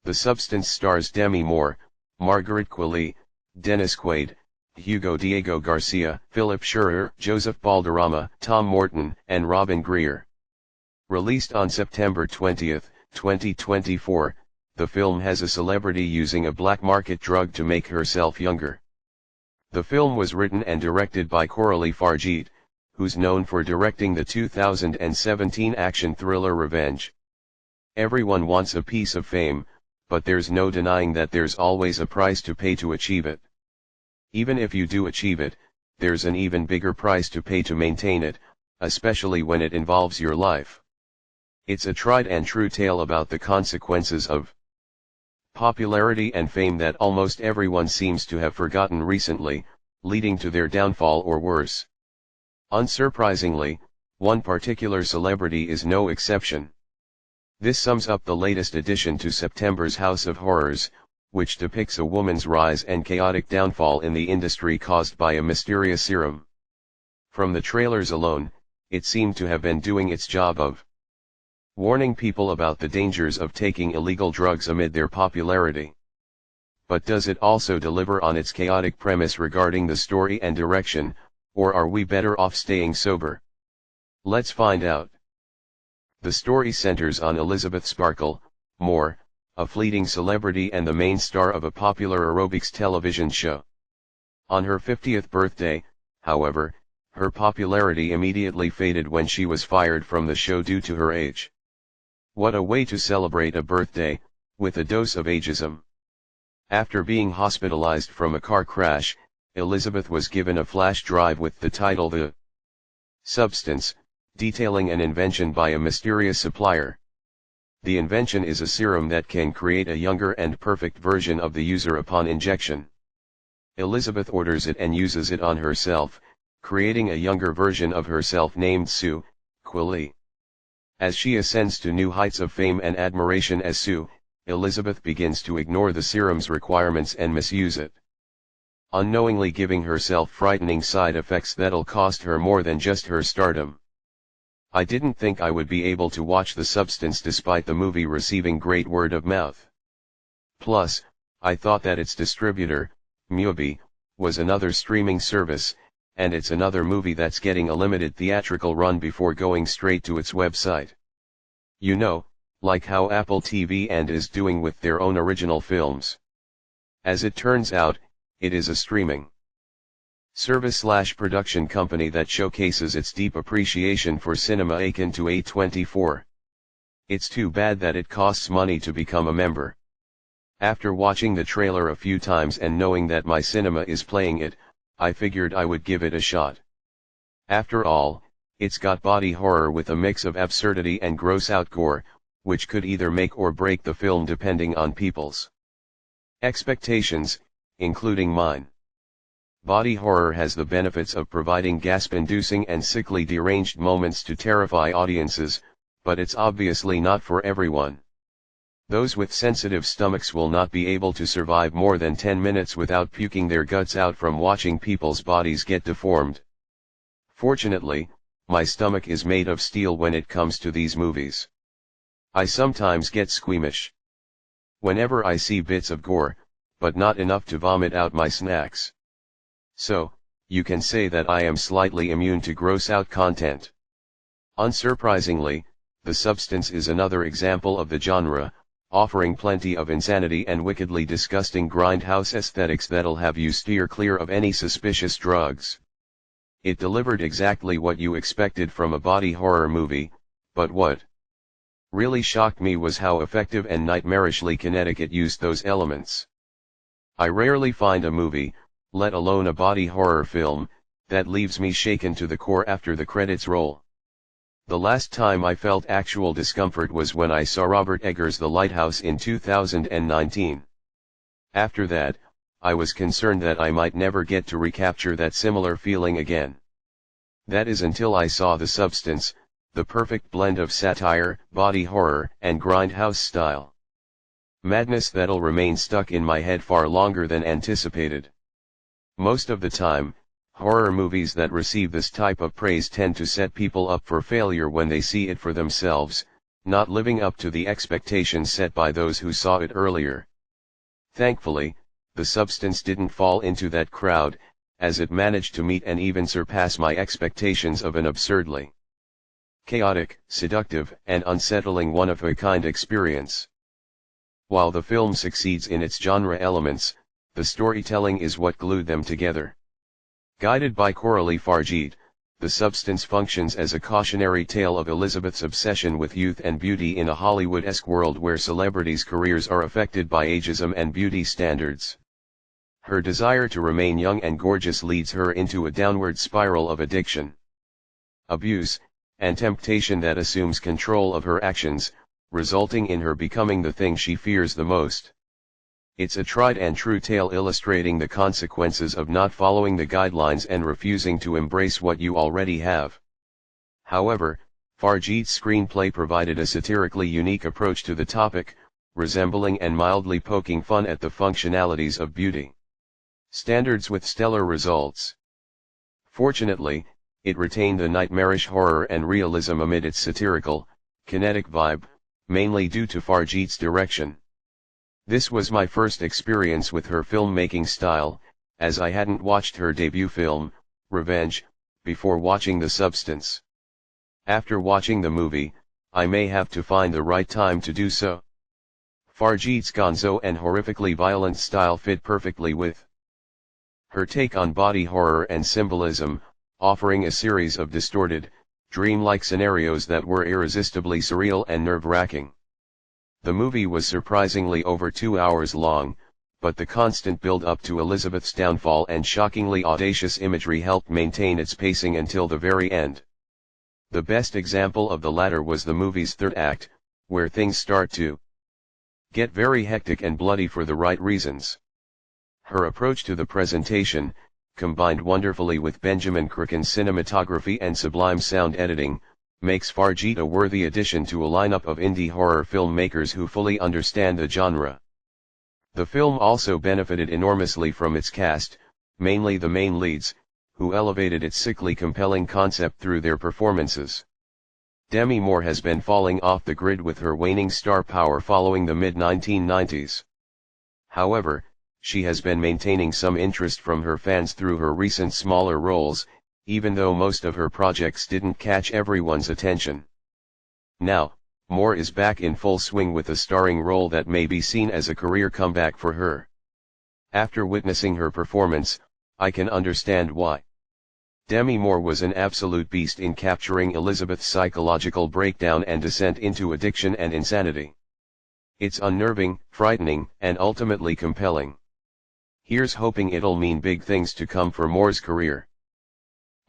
The Substance stars Demi Moore, Margaret Qualley, Dennis Quaid, Hugo Diego Garcia, Philip Scherer, Joseph Balderrama, Tom Morton, and Robin Greer. Released on September 20, 2024, the film has a celebrity using a black market drug to make herself younger. The film was written and directed by Coralie Fargeet, who's known for directing the 2017 action thriller Revenge. Everyone wants a piece of fame, but there's no denying that there's always a price to pay to achieve it. Even if you do achieve it, there's an even bigger price to pay to maintain it, especially when it involves your life. It's a tried and true tale about the consequences of popularity and fame that almost everyone seems to have forgotten recently, leading to their downfall or worse. Unsurprisingly, one particular celebrity is no exception. This sums up the latest addition to September's House of Horrors, which depicts a woman's rise and chaotic downfall in the industry caused by a mysterious serum. From the trailers alone, it seemed to have been doing its job of warning people about the dangers of taking illegal drugs amid their popularity. But does it also deliver on its chaotic premise regarding the story and direction, or are we better off staying sober? Let's find out. The story centers on Elizabeth Sparkle Moore, a fleeting celebrity and the main star of a popular aerobics television show. On her 50th birthday, however, her popularity immediately faded when she was fired from the show due to her age. What a way to celebrate a birthday, with a dose of ageism. After being hospitalized from a car crash, Elizabeth was given a flash drive with the title The Substance, detailing an invention by a mysterious supplier. The invention is a serum that can create a younger and perfect version of the user upon injection. Elizabeth orders it and uses it on herself, creating a younger version of herself named Sue Qualley. As she ascends to new heights of fame and admiration as Sue, Elizabeth begins to ignore the serum's requirements and misuse it, unknowingly giving herself frightening side effects that'll cost her more than just her stardom. I didn't think I would be able to watch The Substance despite the movie receiving great word of mouth. Plus, I thought that its distributor, Mubi, was another streaming service, and it's another movie that's getting a limited theatrical run before going straight to its website. You know, like how Apple TV and is doing with their own original films. As it turns out, it is a streaming service/production company that showcases its deep appreciation for cinema akin to A24. It's too bad that it costs money to become a member. After watching the trailer a few times and knowing that my cinema is playing it, I figured I would give it a shot. After all, it's got body horror with a mix of absurdity and gross-out gore, which could either make or break the film depending on people's expectations, including mine. Body horror has the benefits of providing gasp-inducing and sickly deranged moments to terrify audiences, but it's obviously not for everyone. Those with sensitive stomachs will not be able to survive more than 10 minutes without puking their guts out from watching people's bodies get deformed. Fortunately, my stomach is made of steel when it comes to these movies. I sometimes get squeamish whenever I see bits of gore, but not enough to vomit out my snacks. So, you can say that I am slightly immune to gross-out content. Unsurprisingly, The Substance is another example of the genre, offering plenty of insanity and wickedly disgusting grindhouse aesthetics that'll have you steer clear of any suspicious drugs. It delivered exactly what you expected from a body horror movie, but what really shocked me was how effective and nightmarishly kinetic it used those elements. I rarely find a movie, let alone a body horror film, that leaves me shaken to the core after the credits roll. The last time I felt actual discomfort was when I saw Robert Eggers' The Lighthouse in 2019. After that, I was concerned that I might never get to recapture that similar feeling again. That is until I saw The Substance, the perfect blend of satire, body horror, and grindhouse style. Madness that'll remain stuck in my head far longer than anticipated. Most of the time, horror movies that receive this type of praise tend to set people up for failure when they see it for themselves, not living up to the expectations set by those who saw it earlier. Thankfully, the substance didn't fall into that crowd, as it managed to meet and even surpass my expectations of an absurdly chaotic, seductive, and unsettling one-of-a-kind experience. While the film succeeds in its genre elements, the storytelling is what glued them together. Guided by Coralie Fargeet, The Substance functions as a cautionary tale of Elizabeth's obsession with youth and beauty in a Hollywood-esque world where celebrities' careers are affected by ageism and beauty standards. Her desire to remain young and gorgeous leads her into a downward spiral of addiction, abuse, and temptation that assumes control of her actions, resulting in her becoming the thing she fears the most. It's a tried and true tale illustrating the consequences of not following the guidelines and refusing to embrace what you already have. However, Fargeet's screenplay provided a satirically unique approach to the topic, resembling and mildly poking fun at the functionalities of beauty standards with stellar results. Fortunately, it retained the nightmarish horror and realism amid its satirical, kinetic vibe, mainly due to Fargeet's direction. This was my first experience with her filmmaking style, as I hadn't watched her debut film, Revenge, before watching The Substance. After watching the movie, I may have to find the right time to do so. Fargeet's gonzo and horrifically violent style fit perfectly with her take on body horror and symbolism, offering a series of distorted, dreamlike scenarios that were irresistibly surreal and nerve-wracking. The movie was surprisingly over 2 hours long, but the constant build-up to Elizabeth's downfall and shockingly audacious imagery helped maintain its pacing until the very end. The best example of the latter was the movie's third act, where things start to get very hectic and bloody for the right reasons. Her approach to the presentation, combined wonderfully with Benjamin Cricken's cinematography and sublime sound editing, makes Fargeet a worthy addition to a lineup of indie horror filmmakers who fully understand the genre. The film also benefited enormously from its cast, mainly the main leads, who elevated its sickly compelling concept through their performances. Demi Moore has been falling off the grid with her waning star power following the mid-1990s. However, she has been maintaining some interest from her fans through her recent smaller roles, even though most of her projects didn't catch everyone's attention. Now, Moore is back in full swing with a starring role that may be seen as a career comeback for her. After witnessing her performance, I can understand why. Demi Moore was an absolute beast in capturing Elizabeth's psychological breakdown and descent into addiction and insanity. It's unnerving, frightening, and ultimately compelling. Here's hoping it'll mean big things to come for Moore's career.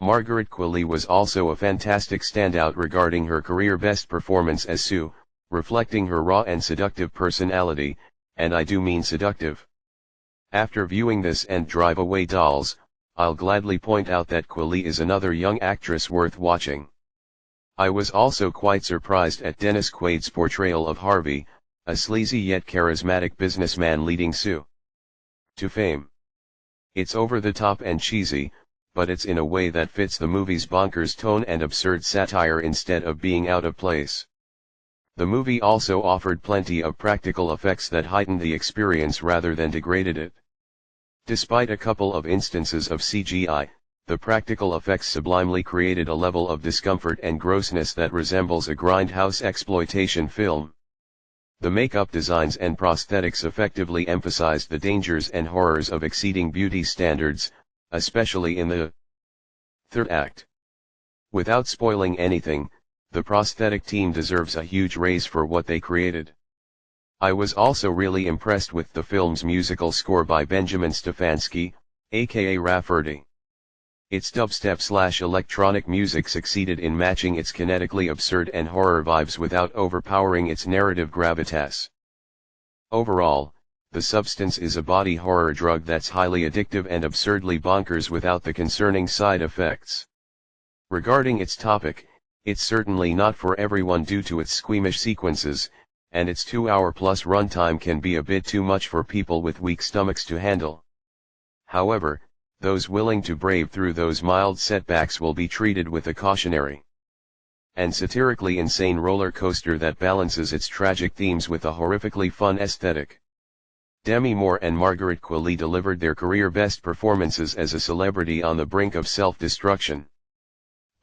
Margaret Qualley was also a fantastic standout regarding her career best performance as Sue, reflecting her raw and seductive personality, and I do mean seductive. After viewing this and Drive Away Dolls, I'll gladly point out that Qualley is another young actress worth watching. I was also quite surprised at Dennis Quaid's portrayal of Harvey, a sleazy yet charismatic businessman leading Sue to fame. It's over the top and cheesy, but it's in a way that fits the movie's bonkers tone and absurd satire instead of being out of place. The movie also offered plenty of practical effects that heightened the experience rather than degraded it. Despite a couple of instances of CGI, the practical effects sublimely created a level of discomfort and grossness that resembles a grindhouse exploitation film. The makeup designs and prosthetics effectively emphasized the dangers and horrors of exceeding beauty standards, especially in the third act. Without spoiling anything, the prosthetic team deserves a huge raise for what they created. I was also really impressed with the film's musical score by Benjamin Stefanski, aka Rafferty. Its dubstep/electronic music succeeded in matching its kinetically absurd and horror vibes without overpowering its narrative gravitas. Overall, The Substance is a body horror drug that's highly addictive and absurdly bonkers without the concerning side effects. Regarding its topic, it's certainly not for everyone due to its squeamish sequences, and its 2-hour-plus runtime can be a bit too much for people with weak stomachs to handle. However, those willing to brave through those mild setbacks will be treated with a cautionary and satirically insane roller coaster that balances its tragic themes with a horrifically fun aesthetic. Demi Moore and Margaret Qualley delivered their career best performances as a celebrity on the brink of self-destruction.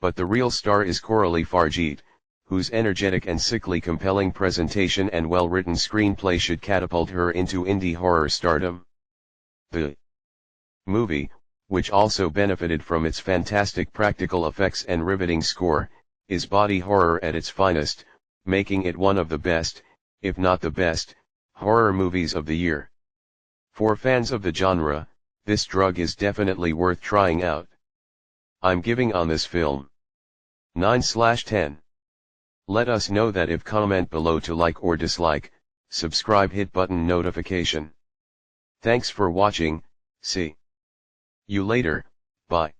But the real star is Coralie Fargeet, whose energetic and sickly compelling presentation and well-written screenplay should catapult her into indie horror stardom. The movie, which also benefited from its fantastic practical effects and riveting score, is body horror at its finest, making it one of the best, if not the best, horror movies of the year. For fans of the genre, this drug is definitely worth trying out. I'm giving on this film 9/10. Let us know that if comment below to like or dislike, subscribe, hit button notification. Thanks for watching, see you later, bye.